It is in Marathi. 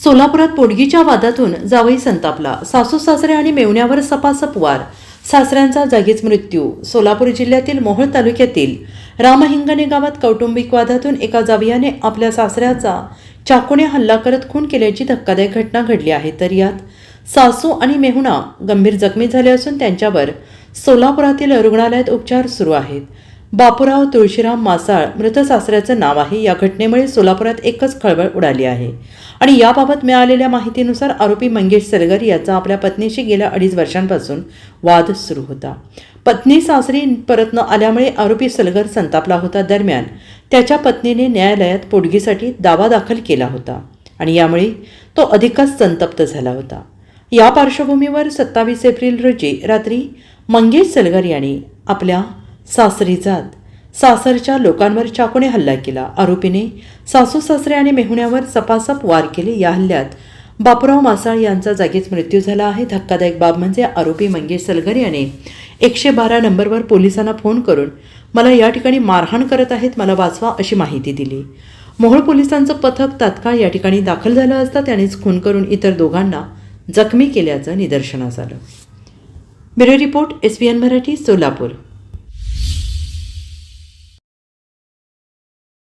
सोलापुरात पोटगीच्या वादातून जावई संतापला. सासू सासरे आणि मेव्हण्यावर सपासप वार. सासऱ्यांचा जागीच मृत्यू. सोलापूर जिल्ह्यातील मोहोळ तालुक्यातील रामहिंगणे गावात कौटुंबिक वादातून एका जावयाने आपल्या सासऱ्याचा चाकूने हल्ला करत खून केल्याची धक्कादायक घटना घडली आहे. तर यात सासू आणि मेहुणा गंभीर जखमी झाले असून त्यांच्यावर सोलापुरातील रुग्णालयात उपचार सुरू आहेत. बापूराव तुळशीराम मासाळ मृत सासऱ्याचं नाव आहे. या घटनेमुळे सोलापुरात एकच खळबळ उडाली आहे आणि याबाबत मिळालेल्या माहितीनुसार आरोपी मंगेश सलगर याचा आपल्या पत्नीशी गेल्या 2.5 वर्षांपासून वाद सुरू होता. पत्नी सासरी परत न आल्यामुळे आरोपी सलगर संतापला होता. दरम्यान त्याच्या पत्नीने न्यायालयात पोटगीसाठी दावा दाखल केला होता आणि यामुळे तो अधिकच संतप्त झाला होता. या पार्श्वभूमीवर 27 एप्रिल रोजी रात्री मंगेश सलगर यांनी आपल्या सासरी जात सासरच्या लोकांवर चाकूने हल्ला केला. आरोपीने सासू सासरे आणि मेहुण्यावर सपासप वार केले. या हल्ल्यात बापूराव मासाळ यांचा जागीच मृत्यू झाला आहे. धक्कादायक बाब म्हणजे आरोपी मंगेश सलगर याने 112 नंबरवर पोलिसांना फोन करून मला या ठिकाणी मारहाण करत आहेत, मला वाचवा अशी माहिती दिली. मोहोळ पोलिसांचं पथक तात्काळ या ठिकाणी दाखल झालं असता त्यानेच खून करून इतर दोघांना जखमी केल्याचं निदर्शनास आलं. Bureau report SBN Marathi, Solapur.